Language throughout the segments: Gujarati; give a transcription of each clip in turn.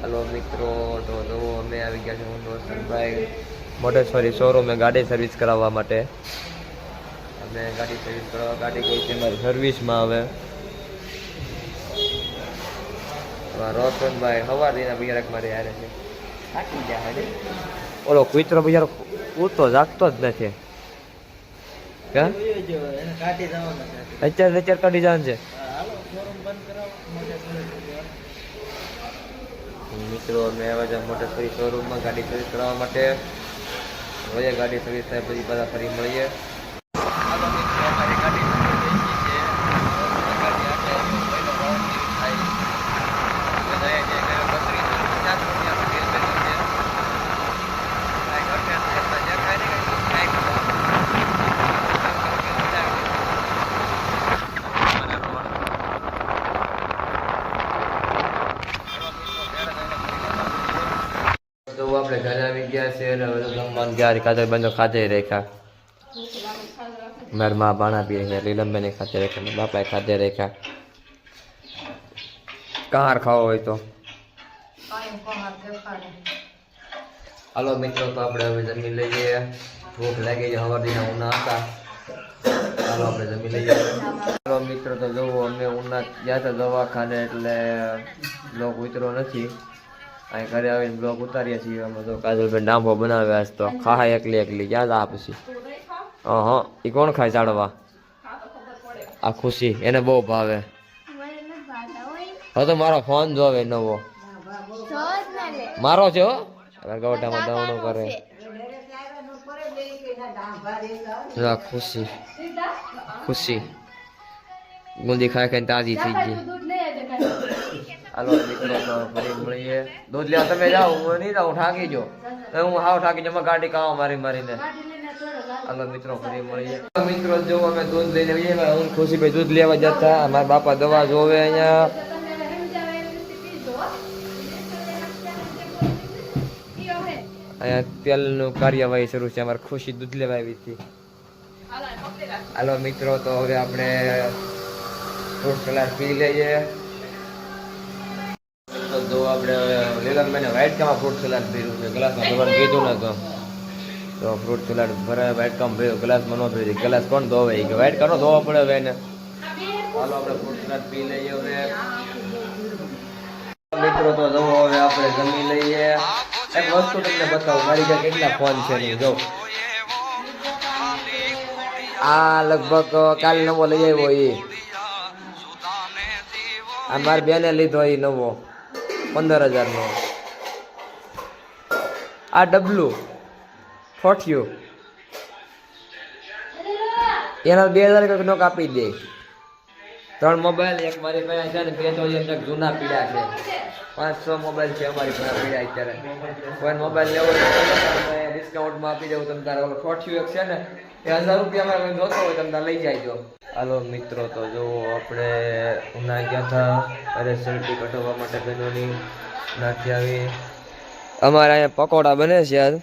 हेलो मित्रों, तो जो અમે આવી ગયા છે હું રોશનભાઈ મોટેશ્વરી શોરૂમે ગાડી સર્વિસ કરાવવા માટે. અમે ગાડી સર્વિસ કરાવવા ગાડી ગઈ છે મારી સર્વિસમાં. હવે રોશનભાઈ સવારના બિયારક મારી હારે છે, થાકી ગયા છે. ઓલો કુતરો બિયારો ઉડતો જાગતો જ નથી. અત્યારે કાઢી જવાનું છે. મિત્રો અમે આવ્યા છે મોટેશ્વરી શોરૂમમાં ગાડી સર્વિસ કરાવવા માટે. હવે ગાડી સર્વિસ થાય પછી બધા ફરી મળીએ. તો આપણે ઘરે આવી ગયા છે અને હવે જમવાનું ગયા ખાતે બંધો ખાતે રેખા. મારા મા બાણા પી રહ્યા, લીલમબેને ખાતે રેખા, બાપાએ ખાતે રેખા. કાર ખાવો હોય તો હાલો મિત્રો, તો આપણે હવે જમી લઈએ. ભૂખ લાગી છે, સવારના ઉના હતા. ચાલો આપણે જમી લઈએ. હાલો મિત્રો, તો જોવો અમે ઉના ગયા હતા દવાખાને, એટલે બ્લોક ઉતરો નથી. અહીં ઘરે આવીને બ્લોક ઉતારીએ છીએ. અમે તો કાજલભાઈ ડાંબો બનાવ્યા છે, તો ખાય એકલી એકલી ક્યાં જા પછી. હા, એ કોણ ખાય ચાડવા? આ ખુશી, એને બહુ ભાવે. હવે તો મારો ફોન જોવે નવો, મારો છે હો. ગવટામાં દાવણો કરે. ખુશી ખુશી ગુંદી ખાઈ ખાઈને તાજી થઈ ગઈ. હાલો મિત્રો, તો ફરી મળીએ. દૂધ લેવા તમે જાઓ, હું નહીં જાઉં, થાકી જો. હું હાવ થાકી જાઉં, ગાડી કાવા મારી મારીને. હાલો મિત્રો, ફરી મળીએ. મિત્રો જો અમે દૂધ લઈને આવીએ. હું ખુશીભાઈ દૂધ લેવા જતા, મારા બાપા દવા જોવે અહીંયા. અહીંયા તેલનું કાર્યવાહી શરૂ છે. અમારે ખુશી દૂધ લેવા આવી હતી. હાલો મિત્રો, તો હવે આપણે ફ્રૂટ સલાડ પી લઈએ. તો જો આપણે લીલમભાઈને વ્હાઈટ કામાં ફ્રૂટ સલાડ પીવું છે. ગ્લાસમાં ભરવાનું કીધું ને, તો ફ્રૂટ સલાડ ભરાય વ્હાઈટ કામ ભર્યું, ગ્લાસમાં ન પી. ગ્લાસ કોણ ધોવે? કે વ્હાઈટ કામ ધોવા પડે હવે એને. હાલો આપણે ફ્રૂટ સલાડ પી લઈએ. હવે મિત્રો, તો જો હવે આપણે જમી લઈએ. એક વસ્તુ તમને બતાવું, મારી ત્યાં કેટલા ફોન છે નહીં. જો આ લગભગ કાલે નવો લઈ આવ્યો. એ આ મારી બેને લીધો, એ નવો 15,000 નો. આ ડબલું ફોટ્યું એના 2,000 નો કાપી દે. 3 મોબાઈલ, એક મારી પાસે છે ને, 2 તો જૂના પીડા છે. 5-6 મોબાઈલ છે અમારી પાસે પીડા અત્યારે. કોઈ મોબાઈલ લેવો હોય ડિસ્કાઉન્ટમાં આપી દઉં. તમે તારે ફોટ્યું એક છે ને, એ 1,000 રૂપિયામાં જોતો હોય તમે તારે લઈ જાય. હાલો મિત્રો, તો જો આપણે ઉના ગયા હતા અરે સેલ્ફી કઢાવવા માટે બહેનોની. નાથી આવી અમારે અહીંયા પકોડા બને છે. યાર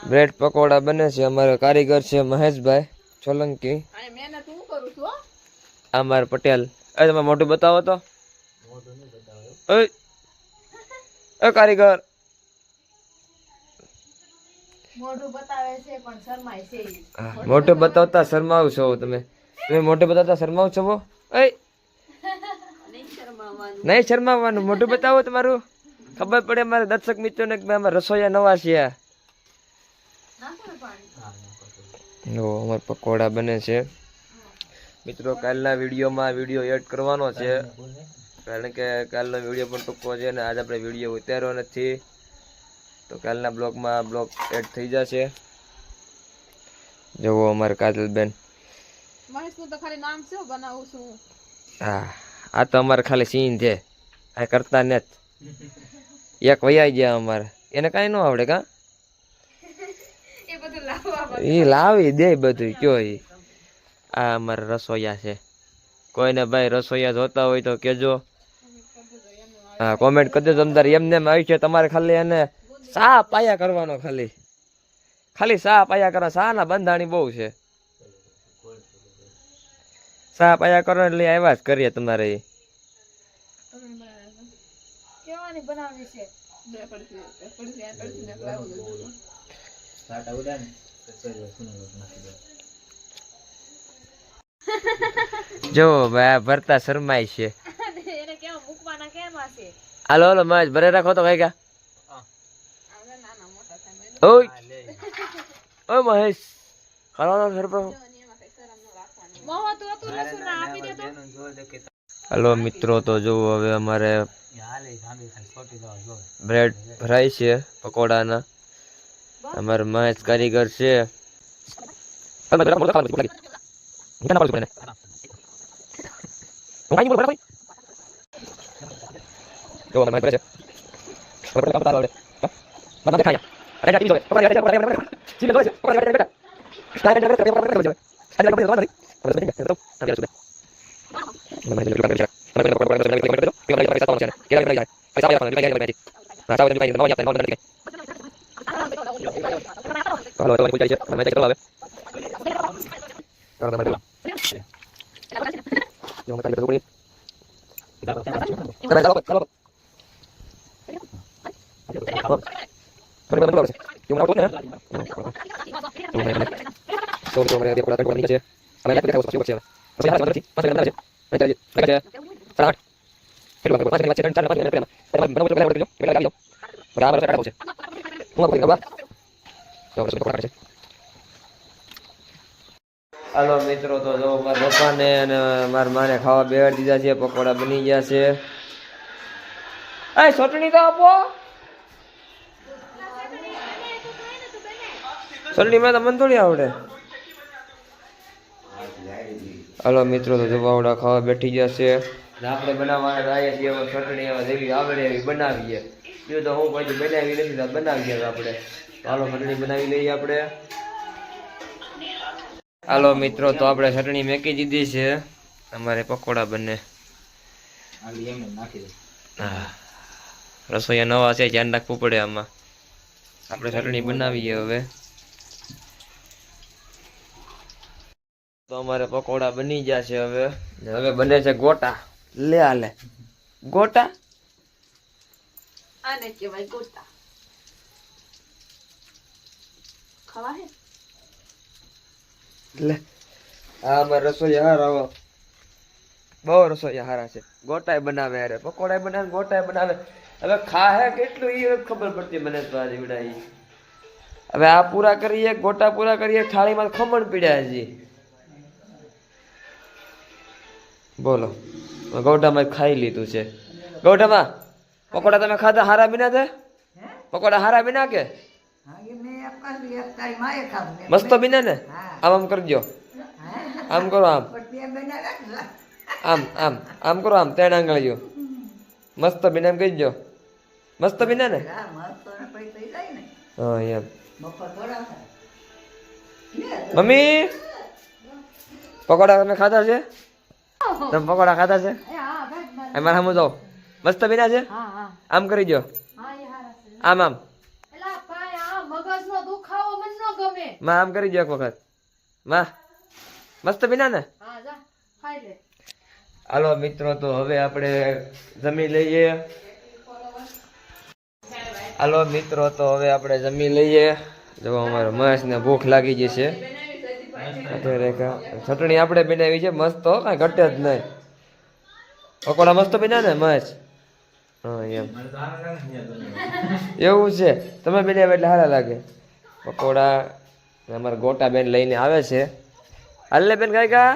બ્રેડ પકોડા બને છે. અમારે કારીગર છે મહેશભાઈ સોલંકી. અમારે પટેલ. તમે મોઢું બતાવો તો. કારીગર મોઢું બતાવતા શરમાવ છો તમે. તમે મોઢું બતાવતા શરમાવ છો. નહીં શરમાવાનું, મોઢું બતાવો તમારું. ખબર પડે મારા દર્શક મિત્રોને કે અમારા રસોઈયા નવા છે. અમારા પકોડા બને છે મિત્રો. કાલના વિડીયોમાં વિડીયો એડ કરવાનો છે, કારણ કે કાલનો વિડીયો પણ ટૂંકો છે ને આજે આપણે વિડીયો ઉતાર્યો નથી. તો કાલના બ્લોગમાં બ્લોગ એડ થઈ જશે. જુઓ અમારે કાજલબેન. હા, આ તો અમારે ખાલી સીન છે, આ કરતા ને એક વૈયા ગયા અમારે. એને કાંઈ ન આવડે કા? એ લાવી દે બધું. કયો એ આ અમારા રસોઈયા છે. કોઈને ભાઈ રસોઈયા જોતા હોય તો કેજો. હા, કોમેન્ટ કરજો. તમતારે એમને આવી છે તમારે ખાલી એને સા પાયા કરવાનો. ખાલી સા પાયા કરવા. સા ના બંધાણી બહુ છે. સા પાયા કરો એટલે આવ્યા જ કરીએ તમારે. જો ભાઈ ભરતા શરમાય છે. હાલો હાલો મહેશ ભરે રાખો તો કઈ કા. ઓય ઓય મહેશ હાલો સરપંચ. હાલો મિત્રો તો જો હવે અમારે બ્રેડ ભરાય છે પકોડાના. અમારે મહેશ કારીગર છે. હાલો મિત્રો તો જો મારા પપ્પાને અને મારા માને ખાવા બેહાડી દીધા છે. પકોડા બની ગયા છે. ચટણી તો આપો. ચટણી માં તો મને થોડી આવડે. હાલો મિત્રો તો જવાવડા ખાવા બેઠી ગયા છે. આપણે બનાવવાના રહ્યા છીએ ચટણી જેવી આવડે એવી બનાવીએ. બીજું તો હું પછી બનાવી નથી બનાવીએ આપણે. હાલો ચટણી બનાવી લઈએ આપણે. હાલો મિત્રો તો આપણે ચટણી મેકી દીધી છે. અમારે પકોડા બને. હા રસોઈયા નવા છે ધ્યાન રાખવું પડે આમાં. આપણે ચટણી બનાવીએ હવે. તો અમારે પકોડા બની ગયા છે હવે. હવે બને છે ગોટા. લે આલે ગોટા. આને કહેવાય ગોટા. ખાવા હે લે આ અમારે રસોઈયા હારા. બહુ રસોઈયા હારા છે. ગોટાય બનાવે અરે પકોડા બનાવે ગોટાય બનાવે. હવે ખાહે કેટલું એ ખબર પડતી મને તો આજે વિડાઈ. હવે આ પૂરા કરીએ ગોટા પૂરા કરીએ. થાળીમાં ખમણ પીડ્યા હજી. બોલો ગોટામાં ખાઈ લીધું છે. ગોટામાં પકોડા તમે ખાધા હારા બિના છે? પકોડા હારા બિના કે મસ્ત બિના ને? આમ આમ કરજો. આમ કરો આમ આમ આમ આમ કરો આમ 3 આંગળીઓ. મસ્ત બિના એમ કહીજો. મસ્ત બિના ને? હા એમ. મમ્મી પકોડા તમે ખાધા છે? તમે પકોડા ખાધા છે? મારા સામું જાઓ. મસ્ત બિના છે? આમ કરી દો. આમ આમ માં આમ કરી દો એક વખત. માં મસ્ત બિના ને? હાલો મિત્રો તો હવે આપણે જમી લઈએ. હાલો મિત્રો તો હવે આપણે જમી લઈએ. જો અમારે મહેશ ને ભૂખ લાગી ગઈ છે. ચટણી આપણે બનાવી છે મસ્ત. કાંઈ ઘટે જ નહીં. પકોડા મસ્ત બન્યા ને મહેશ? હા એમ એવું છે. તમે બનાવ્યા એટલે સારા લાગે પકોડા. અમારા ગોટા બેન લઈને આવે છે. હાલે બેન કાંઈ કા.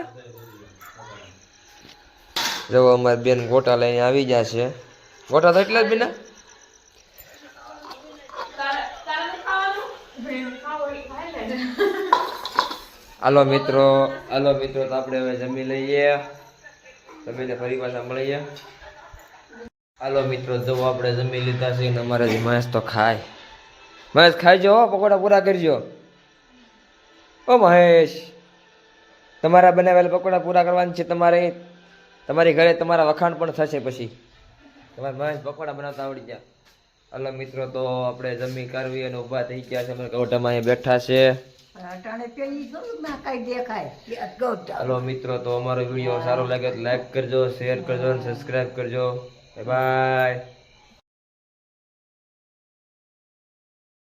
જો અમારી બેન ગોટા લઈને આવી ગયા છે. ગોટા તો એટલા જ બિના. હાલો મિત્રો તો આપણે હવે જમી લઈએ. જમીને ફરી પાછા મળીએ. હાલો મિત્રો જો આપણે જમી લીધા છે. અમારે મહેશ તો ખાય. મહેશ ખાઈજો પકોડા પૂરા કરજો. ઓ મહેશ તમારા બનાવેલા પકોડા પૂરા કરવાના છે તમારે. તમારી ઘરે તમારા વખાણ પણ થશે પછી. તમારે મહેશ પકોડા બનાવતા આવડી ગયા. હાલો મિત્રો તો આપણે જમી કરવી અને ઊભા થઈ ગયા છે. અમે ગોટામાં અહીં બેઠા છે. હાલો મિત્રો તો અમારો વિડીયો સારો લાગે તો લાઈક કરજો, શેર કરજો અને સબસ્ક્રાઈબ કરજો. Bye bye.